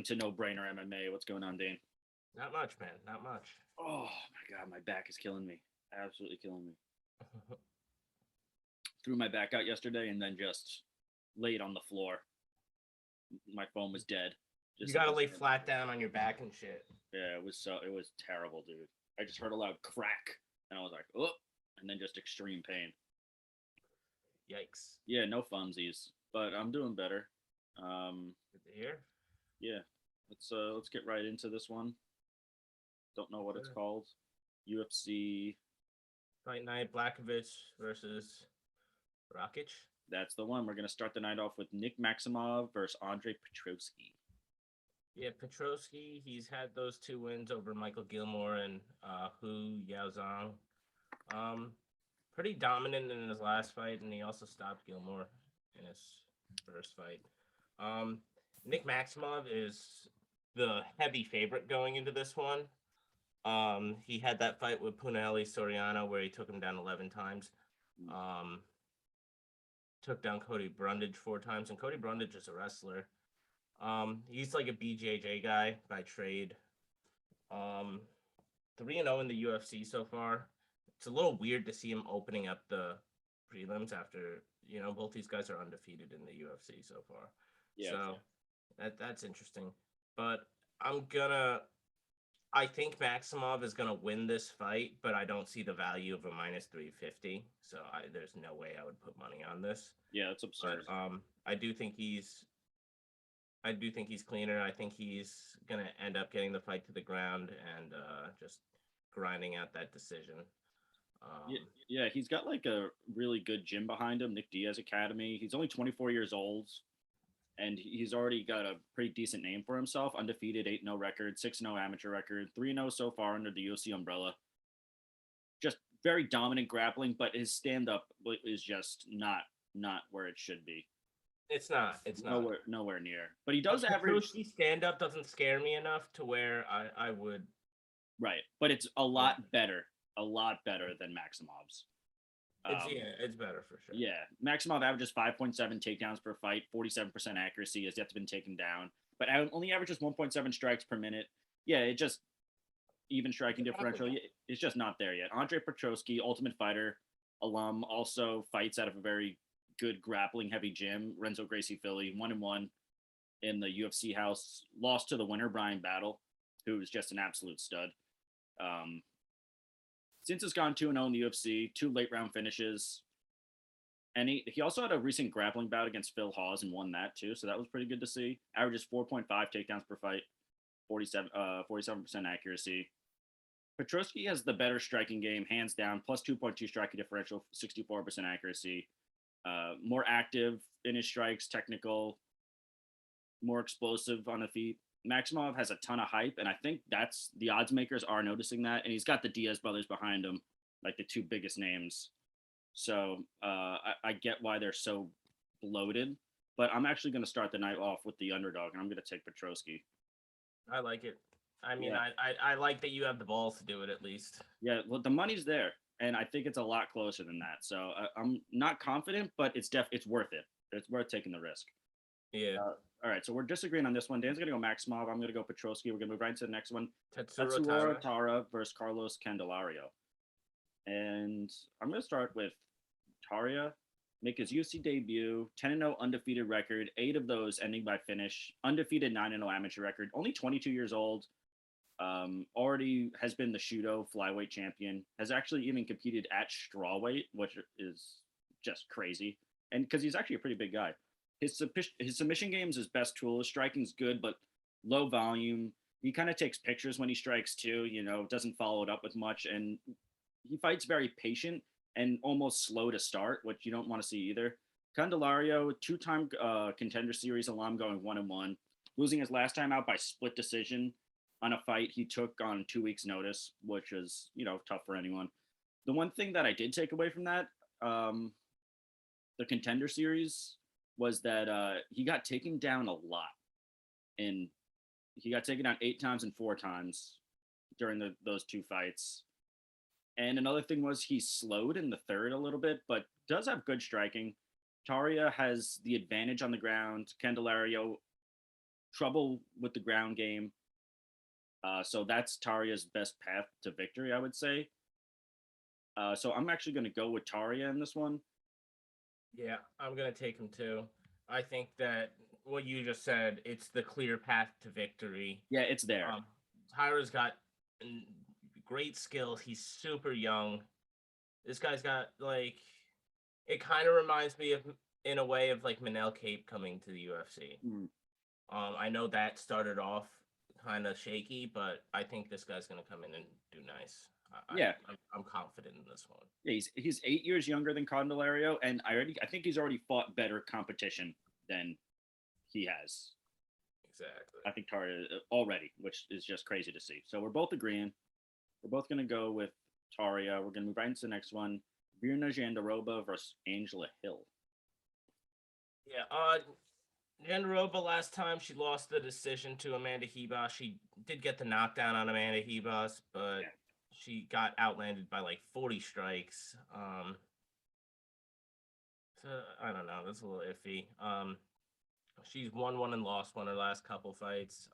Welcome to No Brainer MMA. What's going on, Dane? Not much, man. Not much. Oh my God, my back is killing me. Absolutely killing me. Threw my back out yesterday and then just laid on the floor. My phone was dead. You gotta lay flat down on your back and shit. Yeah, it was terrible, dude. I just heard a loud crack and I was like, oh, and then just extreme pain. Yikes. Yeah, no funsies, but I'm doing better. Good to hear. Yeah, let's get right into this one. Don't know what it's called. UFC. Fight night, Błachowicz versus Rakic. That's the one. We're gonna start the night off with Nick Maximov versus Andre Petrovsky. Yeah, Petrovsky. He's had those 2 wins over Michael Gilmore and Hu Yaozong. Pretty dominant in his last fight, and he also stopped Gilmore in his first fight. Nick Maximov is the heavy favorite going into this one. He had that fight with Punahele Soriano where he took him down 11 times. Took down Cody Brundage 4 times, and Cody Brundage is a wrestler. He's like a BJJ guy by trade. 3-0 in the UFC so far. It's a little weird to see him opening up the prelims after, both these guys are undefeated in the UFC so far. Yeah. So that's interesting. But I think Maximov is gonna win this fight, but I don't see the value of a minus 350. So there's no way I would put money on this. Yeah, that's absurd. But, I do think he's cleaner. I think he's gonna end up getting the fight to the ground and just grinding out that decision. Yeah, he's got like a really good gym behind him, Nick Diaz Academy. He's only 24 years old, and he's already got a pretty decent name for himself. Undefeated, 8-0 record, 6-0 amateur record, 3-0 so far under the UFC umbrella. Just very dominant grappling, but his stand-up is just not where it should be. It's not. Nowhere near. But he does average. Stand-up doesn't scare me enough to where I would. Right, but it's a lot better than Maximov's. It's better for sure. Yeah, Maximov averages 5.7 takedowns per fight, 47% accuracy, has yet to been taken down, but only averages 1.7 strikes per minute. Yeah, it just even striking differential. It's just not there yet. Andre Petrovsky, Ultimate Fighter alum, also fights out of a very good grappling heavy gym. Renzo Gracie Philly, 1-1 in the UFC house. Lost to the winner, Brian Battle, who is just an absolute stud. Since it's gone 2-0 in the UFC, 2 late round finishes. And he also had a recent grappling bout against Phil Hawes and won that too. So that was pretty good to see. Averages 4.5 takedowns per fight, 47% accuracy. Petrovsky has the better striking game, hands down, plus 2.2 striking differential, 64% accuracy. More active in his strikes, technical, more explosive on the feet. Maximov has a ton of hype, and I think that's the odds makers are noticing that. And he's got the Diaz brothers behind him, like the 2 biggest names. So I get why they're so bloated, but I'm actually going to start the night off with the underdog, and I'm going to take Petrovsky. I like it. I mean, yeah. I like that you have the balls to do it at least. Yeah, well, the money's there, and I think it's a lot closer than that. So I'm not confident, but it's worth it. It's worth taking the risk. Yeah. All right, so we're disagreeing on this one. Dan's going to go Maximov. I'm going to go Petrovsky. We're going to move right into the next one. Tatsuro Tara versus Carlos Candelario. And I'm going to start with Taria. Make his UFC debut, 10-0 undefeated record, 8 of those ending by finish. Undefeated 9-0 amateur record. Only 22 years old. Already has been the Shudo flyweight champion. Has actually even competed at strawweight, which is just crazy. And because he's actually a pretty big guy. His submission game is his best tool. His striking's good, but low volume. He kind of takes pictures when he strikes too, doesn't follow it up with much. And he fights very patient and almost slow to start, which you don't want to see either. Candelario, 2-time Contender Series alum, going 1-1, losing his last time out by split decision on a fight he took on 2 weeks' notice, which is, tough for anyone. The one thing that I did take away from that, the Contender Series, was that he got taken down a lot. And he got taken down 8 times and 4 times during those 2 fights. And another thing was he slowed in the third a little bit, but does have good striking. Taria has the advantage on the ground. Candelario trouble with the ground game. So that's Taria's best path to victory, I would say. So I'm actually going to go with Taria in this one. Yeah, I'm going to take him too. I think that what you just said, it's the clear path to victory. Yeah, it's there. Tyra's got great skills. He's super young. This guy's got, like, it kind of reminds me of, in a way, of, like, Manel Cape coming to the UFC. I know that started off kind of shaky, but I think this guy's going to come in and do nice. I'm confident in this one. Yeah, he's 8 years younger than Candelario, and I think he's already fought better competition than he has. Exactly. I think Taria already, which is just crazy to see. So we're both agreeing. We're both going to go with Taria. We're going to move right into the next one. Virna Jandiroba versus Angela Hill. Yeah, Jandiroba last time she lost the decision to Amanda Ribas. She did get the knockdown on Amanda Ribas, but she got outlanded by like 40 strikes. So I don't know. That's a little iffy. She's won one and lost one her last couple fights.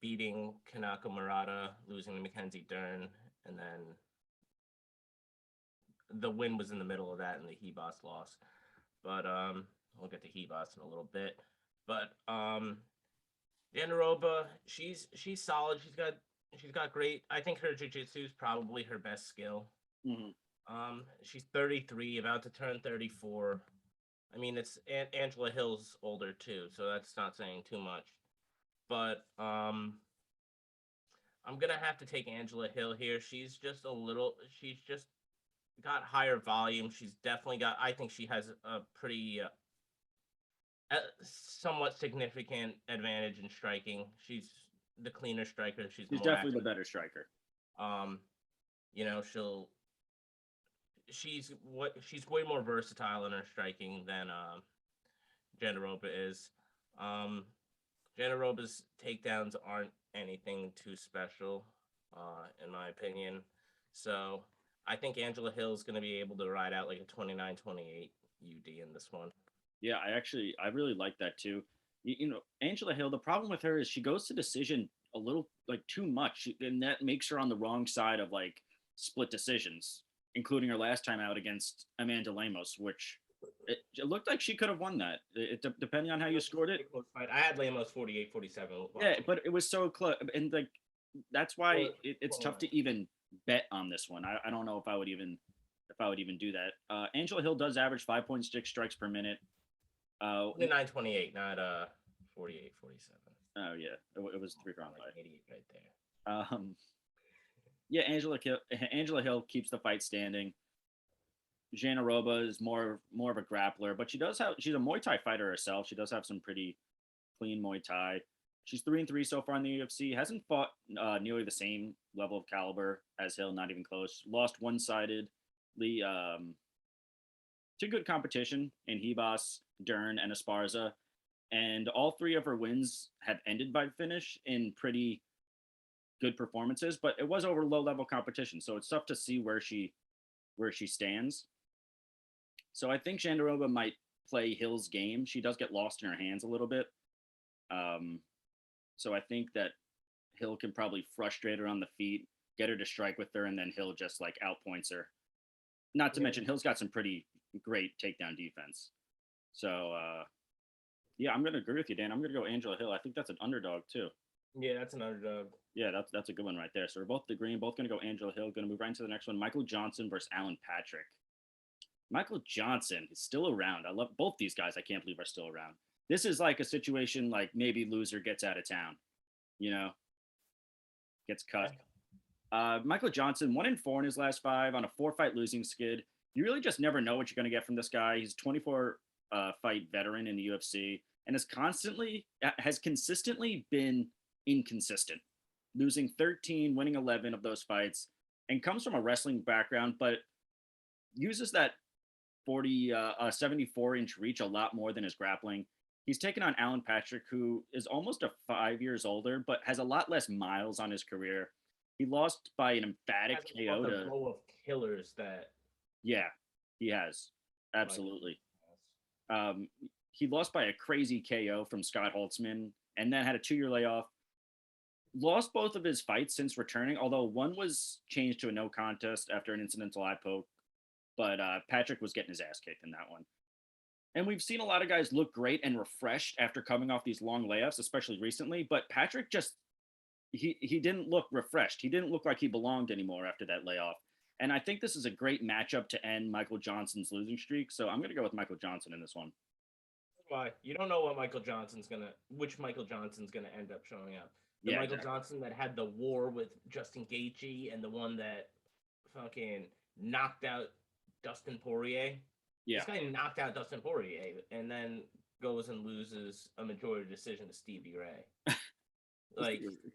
Beating Kanako Murata, losing to Mackenzie Dern, and then the win was in the middle of that in the Ribas loss. But we'll get to Ribas in a little bit. But Jandiroba, she's solid. She's got great. I think her jiu-jitsu is probably her best skill. She's 33, about to turn 34. I mean, it's Angela Hill's older too, so that's not saying too much. But I'm gonna have to take Angela Hill here. She's just got higher volume. She's definitely got. I think she has a pretty somewhat significant advantage in striking. She's the cleaner striker. She's definitely the better striker. She's way more versatile in her striking than Jandiroba is. Jandiroba's takedowns aren't anything too special, in my opinion. So I think Angela Hill is going to be able to ride out like a 29-28 UD in this one. Yeah, I really like that too. You know, Angela Hill, the problem with her is she goes to decision a little like too much, and that makes her on the wrong side of like split decisions, including her last time out against Amanda Lemos, which it looked like she could have won that. Depending on how you scored it. I had Lemos 48-47. Yeah, but it was so close, and like that's why it's tough to even bet on this one. I don't know if I would even do that. Angela Hill does average 5.6 strikes per minute. 29-28, not 48-47. Oh yeah, it was 3-round fight. 88 right there. Yeah, Angela Hill keeps the fight standing. Jandiroba is more of a grappler, but she's a Muay Thai fighter herself. She does have some pretty clean Muay Thai. She's 3-3 so far in the UFC. Hasn't fought nearly the same level of caliber as Hill, not even close. Lost one-sidedly to good competition in Ribas, Dern, and Esparza. And all three of her wins have ended by finish in pretty good performances, but it was over low-level competition, so it's tough to see where she stands. So I think Jandiroba might play Hill's game. She does get lost in her hands a little bit. So I think that Hill can probably frustrate her on the feet, get her to strike with her, and then Hill just like outpoints her. Not to mention Hill's got some pretty great takedown defense. So yeah, I'm gonna agree with you, Dan. I'm gonna go Angela Hill. I think that's an underdog too. Yeah, that's an underdog. Yeah, that's a good one right there. So we're both agreeing, both gonna go Angela Hill. Gonna move right into the next one. Michael Johnson versus Alan Patrick. Michael Johnson is still around. I love both these guys. I can't believe are still around. This is like a situation like maybe loser gets out of town, gets cut. Michael Johnson, 1-4 in his last 5 on a 4-fight losing skid. You really just never know what you're going to get from this guy. He's 24 fight veteran in the UFC and has consistently been inconsistent, losing 13, winning 11 of those fights, and comes from a wrestling background, but uses that 74-inch reach a lot more than his grappling. He's taken on Alan Patrick, who is almost 5 years older, but has a lot less miles on his career. He lost by an emphatic KO to row of killers that. Yeah, he has. Absolutely. he lost by a crazy KO from Scott Holtzman, and then had a 2-year layoff. Lost both of his fights since returning, although one was changed to a no contest after an incidental eye poke. But Patrick was getting his ass kicked in that one. And we've seen a lot of guys look great and refreshed after coming off these long layoffs, especially recently. But Patrick just, he didn't look refreshed. He didn't look like he belonged anymore after that layoff. And I think this is a great matchup to end Michael Johnson's losing streak. So I'm going to go with Michael Johnson in this one. Why? You don't know which Michael Johnson's going to end up showing up. The Michael Johnson that had the war with Justin Gaethje and the one that fucking knocked out Dustin Poirier. Yeah. This guy knocked out Dustin Poirier and then goes and loses a majority decision to Stevie Ray.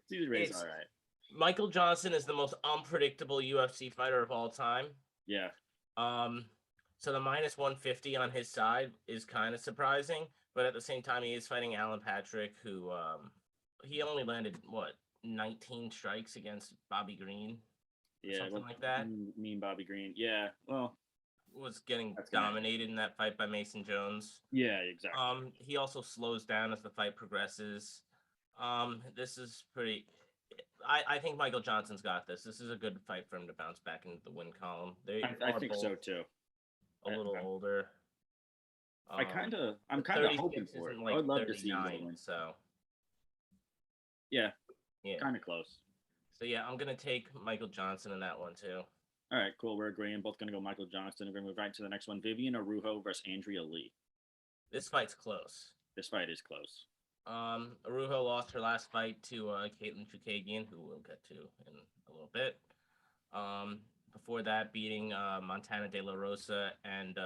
Stevie Ray's all right. Michael Johnson is the most unpredictable UFC fighter of all time. Yeah. So the minus 150 on his side is kind of surprising, but at the same time, he is fighting Alan Patrick, who he only landed 19 strikes against Bobby Green. Yeah, something like that. Mean Bobby Green. Yeah. Well, was getting dominated in that fight by Mason Jones. Yeah, exactly. He also slows down as the fight progresses. This is pretty. I think Michael Johnson's got this. This is a good fight for him to bounce back into the win column. I think so too. A little older. I'm kind of hoping for it. I would love to see him win. So. Yeah. Kind of close. So yeah, I'm gonna take Michael Johnson in that one too. All right, cool. We're agreeing. Both gonna go Michael Johnson. We're gonna move right to the next one. Vivian Araujo versus Andrea Lee. This fight's close. This fight is close. Araujo lost her last fight to Katlyn Chookagian, who we'll get to in a little bit. Before that, beating Montana De La Rosa and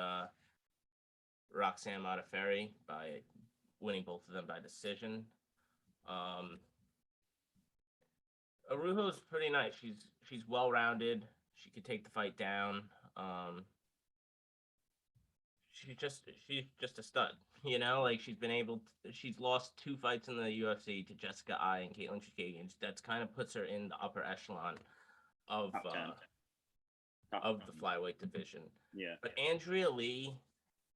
Roxanne Modafferi by winning both of them by decision. Araujo's pretty nice. She's well-rounded. She could take the fight down. She's just a stud. You know, like she's lost 2 fights in the UFC to Jessica Ai and Katlyn Chookagian. That's kind of puts her in the upper echelon of the flyweight division. Yeah. But Andrea Lee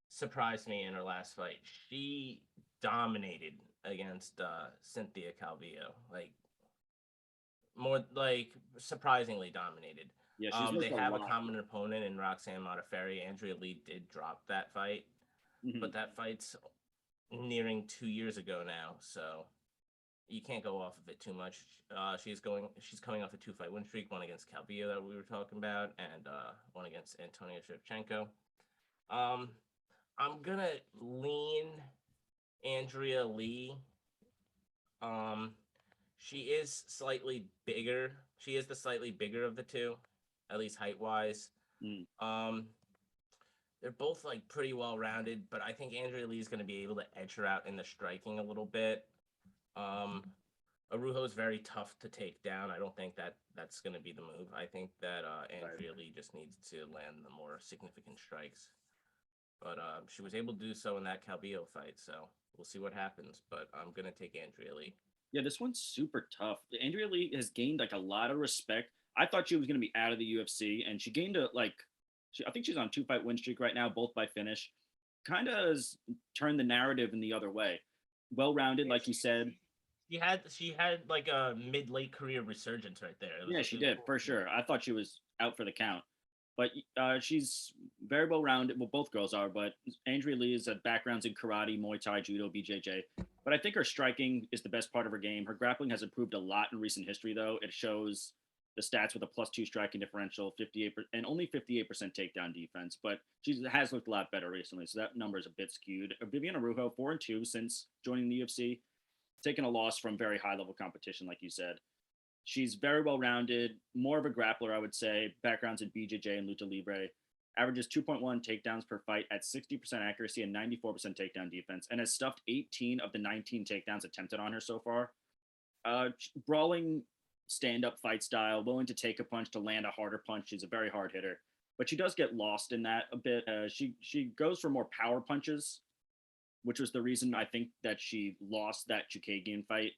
surprised me in her last fight. She dominated against Cynthia Calvillo. Surprisingly dominated. Yeah, they have a common opponent in Roxanne Modafferi. Andrea Lee did drop that fight. Mm-hmm. But that fight's nearing 2 years ago now, so you can't go off of it too much. She's coming off a 2-fight win streak, one against Calvillo that we were talking about, and one against Antonio Shevchenko. I'm gonna lean Andrea Lee. She is slightly bigger. She is the slightly bigger of the two, at least height-wise. They're both pretty well-rounded, but I think Andrea Lee is going to be able to edge her out in the striking a little bit. Araujo is very tough to take down. I don't think that's going to be the move. I think that Andrea Lee just needs to land the more significant strikes. But she was able to do so in that Calvillo fight, so we'll see what happens. But I'm going to take Andrea Lee. Yeah, this one's super tough. Andrea Lee has gained a lot of respect. I thought she was going to be out of the UFC, and she gained I think she's on a 2-fight win streak right now, both by finish. Kind of has turned the narrative in the other way. Well-rounded, like you said. She had a mid-late career resurgence right there. Yeah, she did, for sure. I thought she was out for the count. But she's very well-rounded. Well, both girls are, but Andrea Lee has backgrounds in karate, Muay Thai, Judo, BJJ. But I think her striking is the best part of her game. Her grappling has improved a lot in recent history, though. It shows the stats with a +2 striking differential, 58% and only 58% takedown defense. But she has looked a lot better recently, so that number is a bit skewed. Vivian Araujo, 4-2 since joining the UFC, taking a loss from very high-level competition, like you said. She's very well-rounded, more of a grappler, I would say. Backgrounds in BJJ and Lucha Libre. Averages 2.1 takedowns per fight at 60% accuracy and 94% takedown defense, and has stuffed 18 of the 19 takedowns attempted on her so far. Brawling stand-up fight style, willing to take a punch to land a harder punch. She's a very hard hitter, but she does get lost in that a bit. She goes for more power punches, which was the reason I think that she lost that Chookagian fight.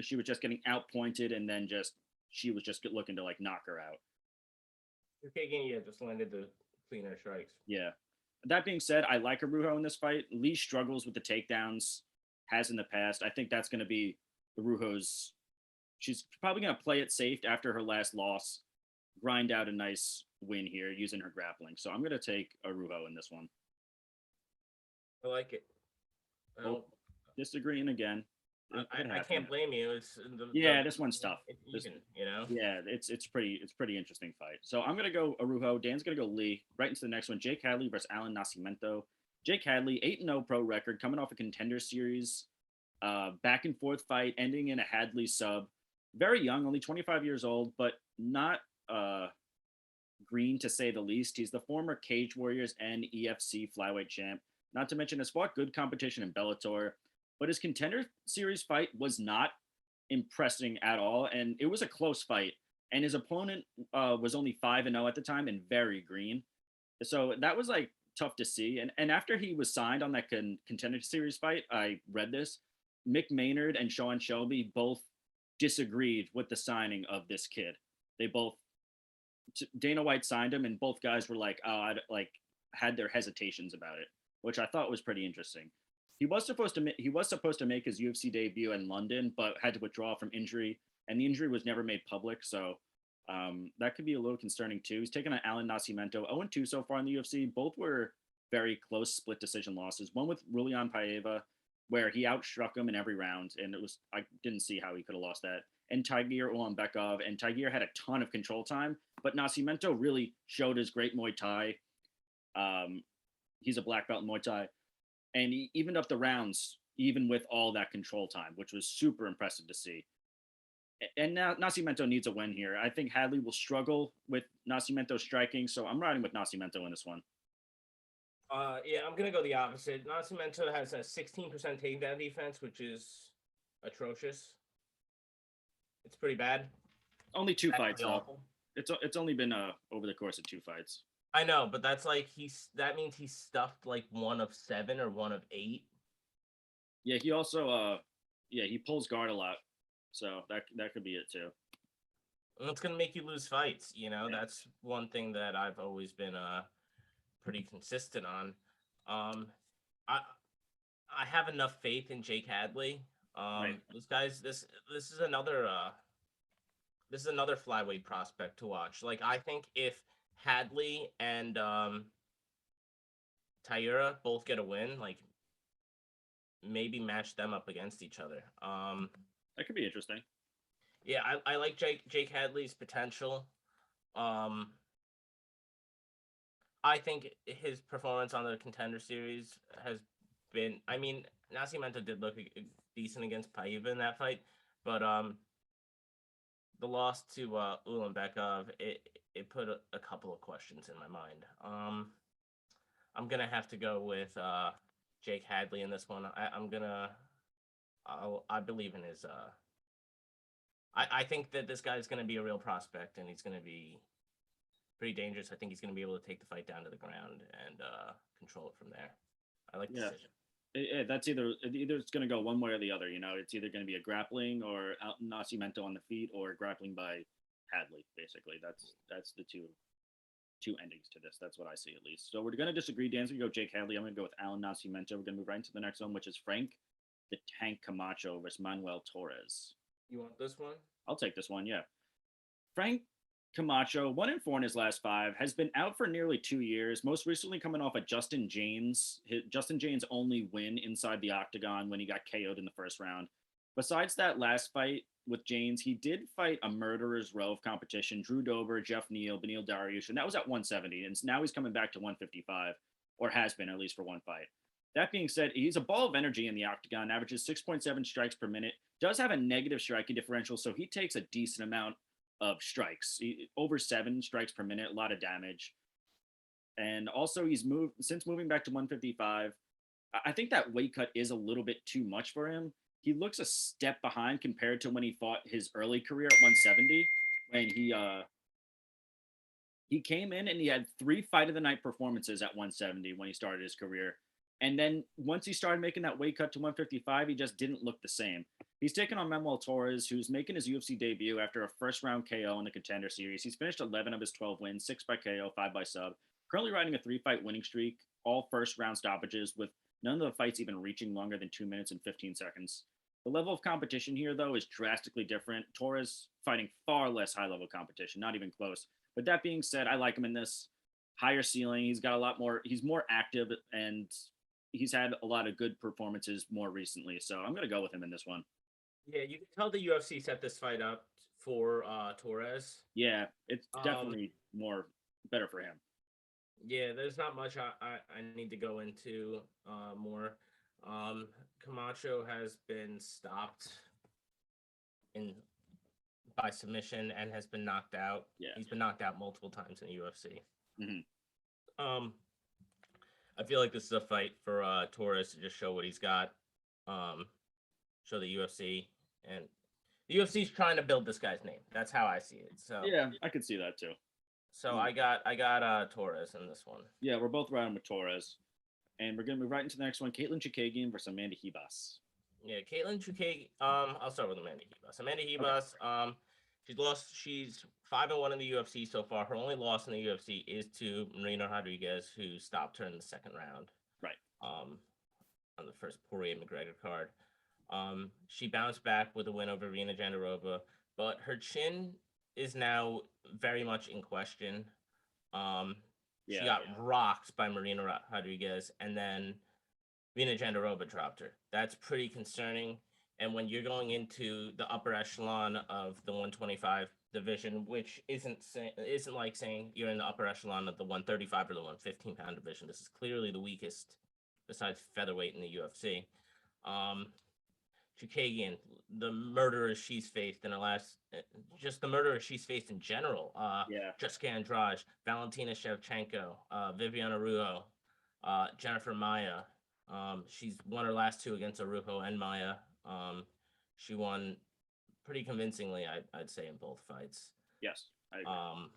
She was just getting outpointed, and then she was just looking to knock her out. Chookagian, just landed the cleaner strikes. Yeah. That being said, I like Arujo in this fight. Lee struggles with the takedowns, has in the past. I think that's going to be Arujo's. She's probably going to play it safe after her last loss, grind out a nice win here using her grappling. So I'm going to take Arujo in this one. I like it. Well, disagreeing again. I can't blame you. This one's tough. Yeah, it's pretty interesting fight. So I'm gonna go Arujo. Dan's gonna go Lee. Right into the next one. Jake Hadley versus Alan Nazimento. Jake Hadley, 8-0 pro record, coming off a contender series, back and forth fight, ending in a Hadley sub. Very young, only 25 years old, but not green to say the least. He's the former Cage Warriors and EFC flyweight champ. Not to mention has fought good competition in Bellator. But his contender series fight was not impressing at all, and it was a close fight. And his opponent was only 5-0 at the time and very green, so that was like tough to see. And after he was signed on that contender series fight, I read this. Mick Maynard and Sean Shelby both disagreed with the signing of this kid. They both Dana White signed him, and both guys were like, had their hesitations about it, which I thought was pretty interesting. He was supposed to make his UFC debut in London, but had to withdraw from injury, and the injury was never made public. So that could be a little concerning too. He's taken on Alan Nascimento, 0-2 so far in the UFC. Both were very close split decision losses. One with Rulian Paiva, where he outstruck him in every round, and I didn't see how he could have lost that. And Tagir Ulanbekov, and Tagir had a ton of control time, but Nascimento really showed his great Muay Thai. He's a black belt in Muay Thai. And he evened up the rounds, even with all that control time, which was super impressive to see. And now Nascimento needs a win here. I think Hadley will struggle with Nascimento striking, so I'm riding with Nascimento in this one. Yeah, I'm going to go the opposite. Nascimento has a 16% takedown defense, which is atrocious. It's pretty bad. Only 2 fights, though. It's only been over the course of 2 fights. I know, but that's like that means he's stuffed like 1 of 7 or 1 of 8. Yeah, he also he pulls guard a lot, so that could be it too. And it's gonna make you lose fights, you know. Yeah. That's one thing that I've always been pretty consistent on. I have enough faith in Jake Hadley. Right. This is another flyweight prospect to watch. Like, I think if Hadley and Taira both get a win, like maybe match them up against each other. That could be interesting. Yeah, I like Jake Hadley's potential. I think his performance on the contender series has been. I mean, Nascimento did look decent against Paiva in that fight, but the loss to Ulanbekov, it put a couple of questions in my mind. I'm gonna have to go with Jake Hadley in this one. I believe in his. I think that this guy is gonna be a real prospect, and he's gonna be pretty dangerous. I think he's gonna be able to take the fight down to the ground and control it from there. I like the decision. That's either it's going to go one way or the other. You know, it's either going to be a grappling or Nascimento on the feet, or grappling by Hadley. Basically, that's the two endings to this. That's what I see, at least. So we're going to disagree. Dan's going to go Jake Hadley. I'm going to go with Alan Nascimento. We're going to move right into the next one, which is Frank the Tank Camacho versus Manuel Torres. You want this one? I'll take this one. Yeah, Frank Camacho, 1-4 in his last 5, has been out for nearly 2 years, most recently coming off a Justin James only win inside the octagon when he got KO'd in the first round. Besides that last fight with James, he did fight a murderer's row of competition: Drew Dober, Jeff Neal, Beneil Dariush, and that was at 170, and now he's coming back to 155, or has been, at least for one fight. That being said, he's a ball of energy in the octagon, averages 6.7 strikes per minute, does have a negative striking differential, so he takes a decent amount of strikes, over 7 strikes per minute, a lot of damage. And also he's moving back to 155. I think that weight cut is a little bit too much for him. He looks a step behind compared to when he fought his early career at 170, when he came in and he had 3 fight of the night performances at 170 when he started his career. And then once he started making that weight cut to 155, he just didn't look the same. He's taken on Manuel Torres, who's making his UFC debut after a first-round KO in the Contender Series. He's finished 11 of his 12 wins, 6 by KO, 5 by sub. Currently riding a 3-fight winning streak, all first round stoppages with none of the fights even reaching longer than 2 minutes and 15 seconds. The level of competition here, though, is drastically different. Torres fighting far less high level competition, not even close. But that being said, I like him in this. Higher ceiling. He's got a lot more, he's more active, and he's had a lot of good performances more recently. So I'm going to go with him in this one. Yeah, you can tell the UFC set this fight up for Torres. Yeah, it's definitely better for him. Yeah, there's not much I need to go into more. Camacho has been stopped by submission and has been knocked out. Yeah. He's been knocked out multiple times in the UFC. Mm-hmm. I feel like this is a fight for Torres to just show what he's got. Show the UFC, and the UFC's trying to build this guy's name. That's how I see it. So yeah, I could see that too. So I got Torres in this one. Yeah, we're both riding with Torres. And we're gonna move right into the next one. Katlyn Chookagian versus Mandy. Yeah, Katlyn Chookagian. I'll start with Mandy. Mandy, okay. She's 5-1 in the UFC so far. Her only loss in the UFC is to Marina Rodriguez, who stopped her in the second round. Right. On the first Poirier-McGregor card. She bounced back with a win over Rina Jandiroba, but her chin is now very much in question. She got rocked by Marina Rodriguez, and then Rina Jandiroba dropped her. That's pretty concerning. And when you're going into the upper echelon of the 125 division, which isn't like saying you're in the upper echelon of the 135 or the 115-pound division. This is clearly the weakest besides featherweight in the UFC. Chookagian, the murderers she's faced in her last, just the murderers she's faced in general. Jessica Andrade, Valentina Shevchenko, Viviane Araújo, Jennifer Maia. She's won her last two against Araújo and Maia. She won pretty convincingly, I'd say, in both fights. Yes, I agree.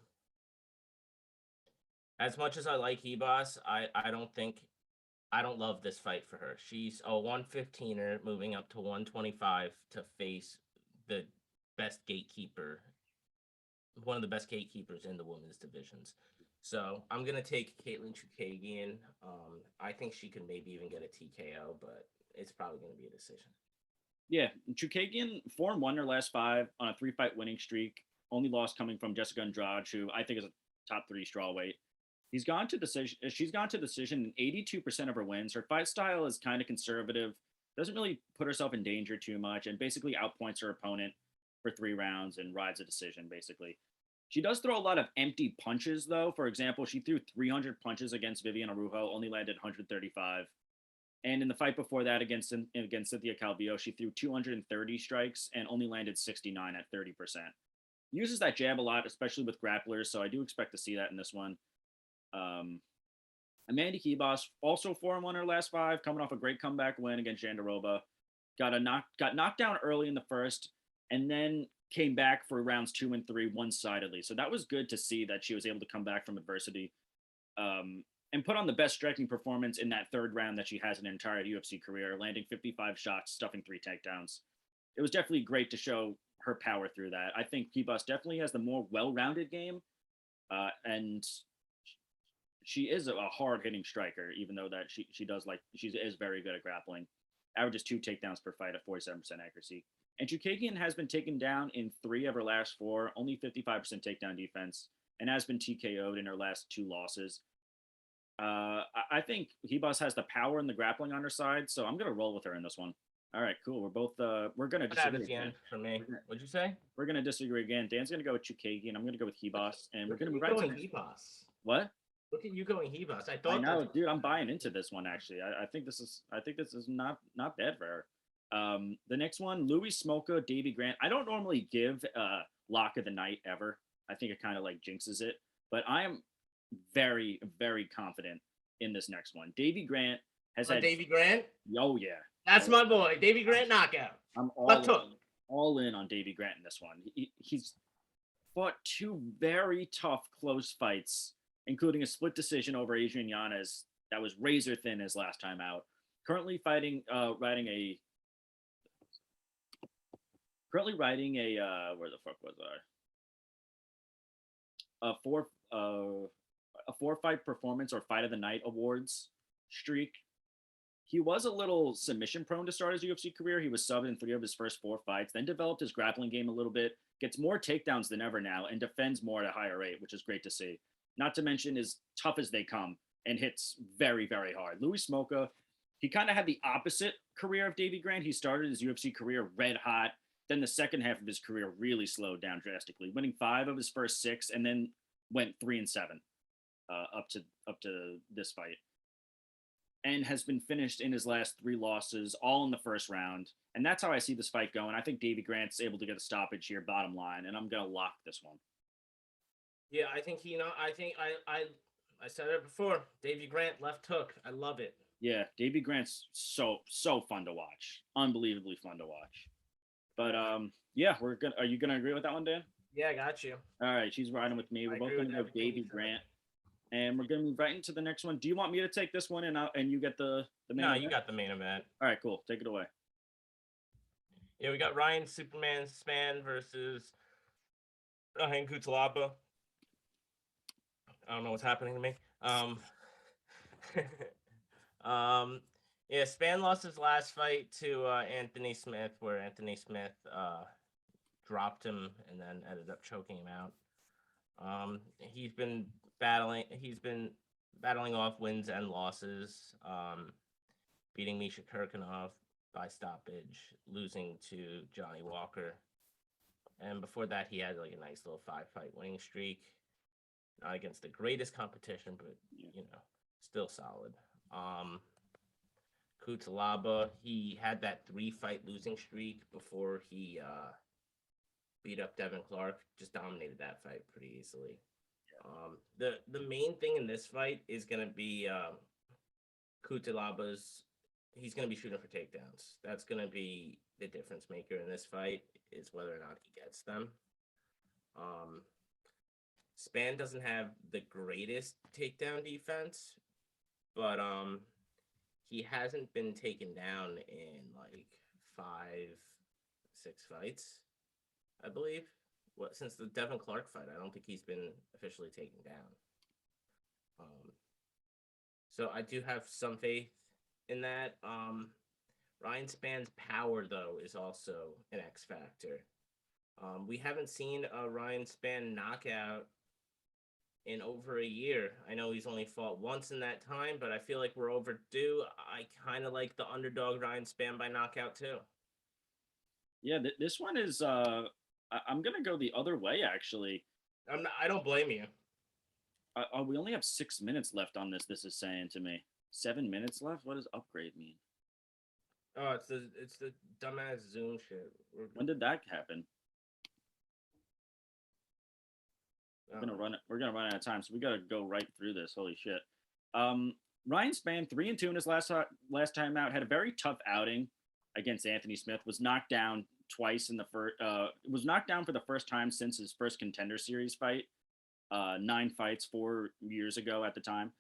As much as I like Hebos, I don't love this fight for her. She's a 115er moving up to 125 to face the best gatekeeper, one of the best gatekeepers in the women's divisions. So I'm going to take Katlyn Chookagian. I think she could maybe even get a TKO, but it's probably going to be a decision. Yeah, Chookagian 4-1 her last 5 on a 3-fight winning streak. Only loss coming from Jessica Andrade, who I think is a top 3 strawweight. She's gone to decision in 82% of her wins. Her fight style is kind of conservative, doesn't really put herself in danger too much, and basically outpoints her opponent for 3 rounds and rides a decision, basically. She does throw a lot of empty punches, though. For example, she threw 300 punches against Viviane Araújo, only landed 135. And in the fight before that against Cynthia Calvillo, she threw 230 strikes and only landed 69 at 30%. Uses that jab a lot, especially with grapplers, so I do expect to see that in this one. Amanda Hebos, also 4-1 her last 5, coming off a great comeback win against Jandiroba. Got knocked down early in the first, and then came back for rounds 2 and 3 one-sidedly. So that was good to see that she was able to come back from adversity, and put on the best striking performance in that third round that she has in her entire UFC career, landing 55 shots, stuffing 3 takedowns. It was definitely great to show her power through that. I think Hebos definitely has the more well-rounded game, and she is a hard-hitting striker, even though that she is very good at grappling. Averages 2 takedowns per fight at 47% accuracy. And Chookagian has been taken down in 3 of her last 4, only 55% takedown defense, and has been TKO'd in her last 2 losses. I think Hebos has the power and the grappling on her side, so I'm going to roll with her in this one. All right, cool. We're both we're going to disagree again. For me. What'd you say? We're going to disagree again. Dan's going to go with Chookagian. I'm going to go with Hebos, and we're going to move right to Hebos. What? Look at you going Hebos. I know, dude. I'm buying into this one actually. I think this is not bad for her. The next one, Louis Smolka, Davey Grant. I don't normally give lock of the night ever. I think it kind of like jinxes it, but I am very, very confident in this next one. Davey Grant has had Davey Grant. Oh yeah, that's my boy, Davey Grant knockout. I'm all in on Davey Grant in this one. He's fought 2 very tough close fights, including a split decision over Adrian Yanez that was razor thin his last time out. Currently riding a where the fuck was I? A 4-fight performance or fight of the night awards streak. He was a little submission prone to start his UFC career. He was subbed in 3 of his first 4 fights, then developed his grappling game a little bit, gets more takedowns than ever now, and defends more at a higher rate, which is great to see. Not to mention is tough as they come and hits very, very hard. Louis Smolka, he kind of had the opposite career of Davey Grant. He started his UFC career red hot. Then the second half of his career really slowed down drastically, winning 5 of his first 6 and then went 3-7 up to this fight. And has been finished in his last 3 losses, all in the first round. And that's how I see this fight going. I think Davey Grant's able to get a stoppage here, bottom line, and I'm going to lock this one. Yeah, I think I said it before. Davey Grant, left hook. I love it. Yeah, Davey Grant's so fun to watch. Unbelievably fun to watch. But, yeah, are you going to agree with that one, Dan? Yeah, I got you. All right, she's riding with me. We're both going to go Davey Grant. And we're going to move right into the next one. Do you want me to take this one and you get the main event? No, you got the main event. All right, cool. Take it away. Yeah, we got Ryan Superman Spann versus Ryan Cutelaba. I don't know what's happening to me. Yeah, Spann lost his last fight to Anthony Smith, where Anthony Smith dropped him and then ended up choking him out. He's been battling off wins and losses, beating Misha Kirkinov by stoppage, losing to Johnny Walker. And before that, he had like a nice little 5-fight winning streak. Not against the greatest competition, but, still solid. Cutelaba, he had that 3-fight losing streak before he beat up Devin Clark. Just dominated that fight pretty easily. The main thing in this fight is going to be Cutelaba's. He's going to be shooting for takedowns. That's going to be the difference maker in this fight, is whether or not he gets them. Spann doesn't have the greatest takedown defense, but he hasn't been taken down in like 5-6 fights, I believe. Since the Devin Clark fight, I don't think he's been officially taken down. So I do have some faith in that. Ryan Spann's power, though, is also an X factor. We haven't seen a Ryan Spann knockout in over a year. I know he's only fought once in that time, but I feel like we're overdue. I kind of like the underdog Ryan Spann by knockout, too. Yeah, this one is... I'm going to go the other way, actually. I don't blame you. We only have 6 minutes left on this. This is saying to me 7 minutes left. What does upgrade mean? Oh, it's the dumbass Zoom shit. When did that happen? We're gonna run out of time, so we gotta go right through this. Holy shit! Ryan Spann 3-2 in his last time out. Had a very tough outing against Anthony Smith. Was knocked down twice in the first. Was knocked down for the first time since his first Contender Series fight. 9 fights 4 years ago at the time.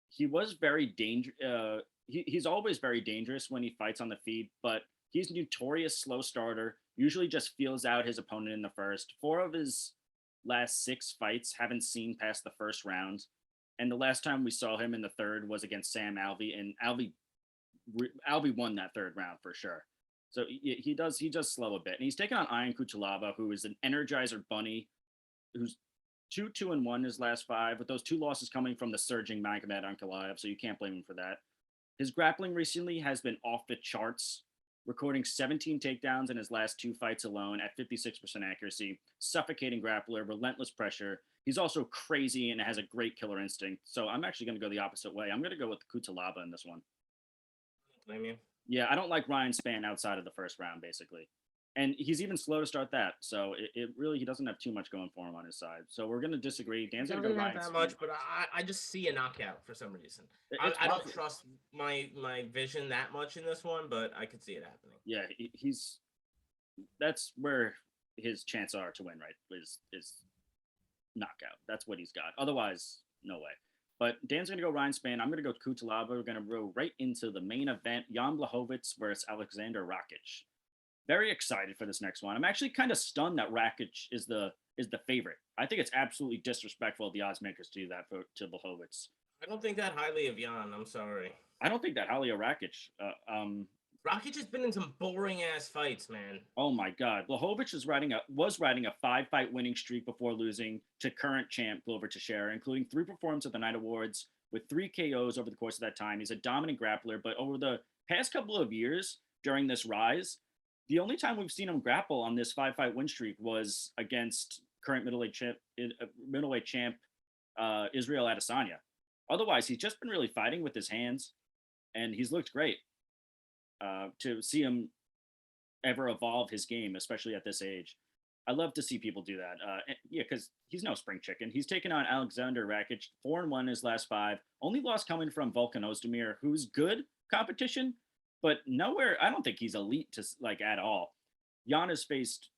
He was very dangerous. He's always very dangerous when he fights on the feet, but he's a notorious slow starter. Usually just feels out his opponent in the first. 4 of his last 6 fights haven't seen past the first round. And the last time we saw him in the third was against Sam Alvey, and Alvey won that third round for sure. So he does slow a bit. And he's taken on Ian Cutelaba, who is an Energizer bunny, who's 2-2-1 in his last 5, with those 2 losses coming from the surging Magomed Ankalaev, so you can't blame him for that. His grappling recently has been off the charts, recording 17 takedowns in his last 2 fights alone at 56% accuracy, suffocating grappler, relentless pressure. He's also crazy and has a great killer instinct. So I'm actually going to go the opposite way. I'm going to go with Cutelaba in this one. Blame you? Yeah, I don't like Ryan Spann outside of the first round, basically. And he's even slow to start that. So it really, he doesn't have too much going for him on his side. So we're going to disagree. Dan's going to go Ryan Spann. That much, but I just see a knockout for some reason. I don't trust my vision that much in this one, but I could see it happening. Yeah, that's where his chance are to win, right? Is knockout. That's what he's got. Otherwise, no way. But Dan's going to go Ryan Spann. I'm going to go Cutelaba. We're going to go right into the main event. Jan Błachowicz versus Aleksandar Rakic. Very excited for this next one. I'm actually kind of stunned that Rakic is the favorite. I think it's absolutely disrespectful of the odds makers to do that to Błachowicz. I don't think that highly of Jan. I'm sorry. I don't think that highly of Rakic. Rakic has been in some boring ass fights, man. Oh my God, Błachowicz was riding a 5-fight winning streak before losing to current champ Glover Teixeira, including 3 performances at the Night Awards with 3 KOs over the course of that time. He's a dominant grappler, but over the past couple of years during this rise, the only time we've seen him grapple on this 5-fight win streak was against current middleweight champ Israel Adesanya. Otherwise, he's just been really fighting with his hands, and he's looked great. To see him ever evolve his game, especially at this age, I love to see people do that. Because he's no spring chicken. He's taken on Aleksandar Rakic, 4-1 his last 5. Only loss coming from Volkan Ozdemir, who's good competition, but nowhere. I don't think he's elite to at all. Jan has faced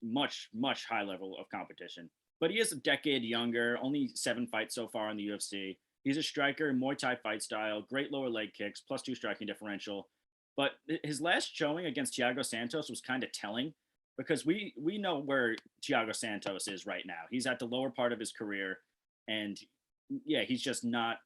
much high level of competition, but he is a decade younger. Only 7 fights so far in the UFC. He's a striker, Muay Thai fight style, great lower leg kicks, +2 striking differential. But his last showing against Thiago Santos was kind of telling, because we know where Thiago Santos is right now. He's at the lower part of his career, and yeah, he's just not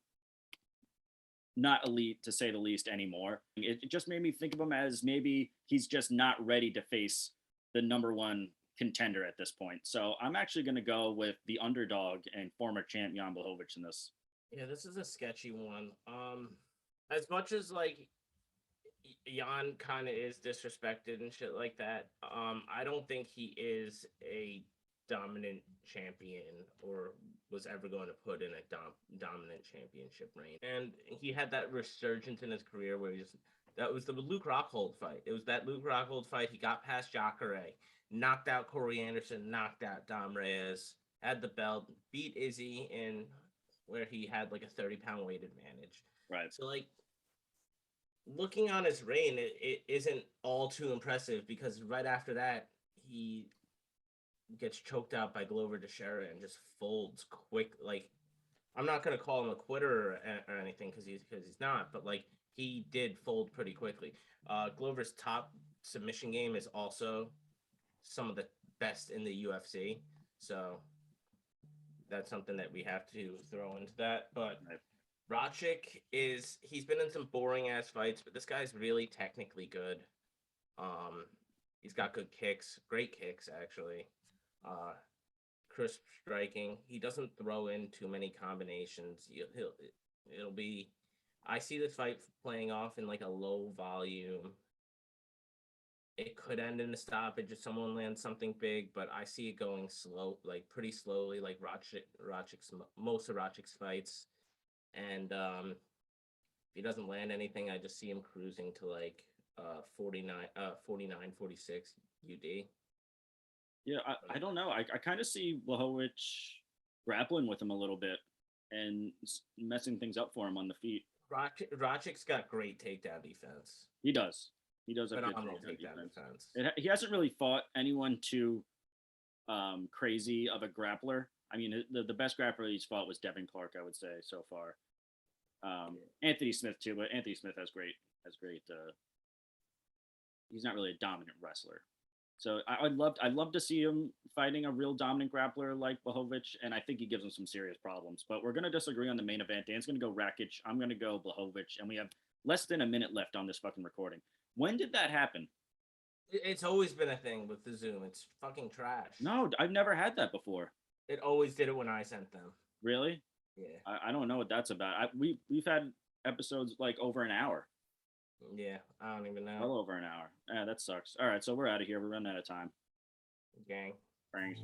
elite, to say the least, anymore. It just made me think of him as maybe he's just not ready to face the number 1 contender at this point. So I'm actually going to go with the underdog and former champ Jan Błachowicz in this. Yeah, this is a sketchy one. As much as Jan kind of is disrespected and shit like that, I don't think he is a dominant champion or was ever going to put in a dominant championship reign. And he had that resurgence in his career where that was the Luke Rockhold fight. It was that Luke Rockhold fight. He got past Jacare, knocked out Corey Anderson, knocked out Dom Reyes, had the belt, beat Izzy in where he had a 30-pound weight advantage. Right. So looking on his reign, it isn't all too impressive, because right after that, he gets choked out by Glover Teixeira and just folds quick. I'm not going to call him a quitter or anything, because he's not, but he did fold pretty quickly. Glover's top submission game is also some of the best in the UFC, so that's something that we have to throw into that. But Rakic he's been in some boring ass fights, but this guy's really technically good. He's got good kicks, great kicks actually. Crisp striking. He doesn't throw in too many combinations. I see this fight playing off in a low volume. It could end in a stoppage if someone lands something big, but I see it going slow, pretty slowly, most of Rakic's fights. And if he doesn't land anything, I just see him cruising to 49, 46 UD. Yeah, I don't know. I kind of see Błachowicz grappling with him a little bit and messing things up for him on the feet. Rakic's got great takedown defense. He does. He does have good takedown defense. He hasn't really fought anyone too crazy of a grappler. I mean, the best grappler he's fought was Devin Clark, I would say, so far. Anthony Smith too, but Anthony Smith has great. He's not really a dominant wrestler, so I'd love to see him fighting a real dominant grappler like Błachowicz, and I think he gives him some serious problems. But we're gonna disagree on the main event. Dan's gonna go Rakic. I'm gonna go Błachowicz, and we have less than a minute left on this fucking recording. When did that happen? It's always been a thing with the Zoom. It's fucking trash. No, I've never had that before. It always did it when I sent them. Really? Yeah. I don't know what that's about. We've had episodes over an hour. Yeah, I don't even know. Well over an hour. Yeah, that sucks. All right, so we're out of here. We're running out of time. Gang. Thanks.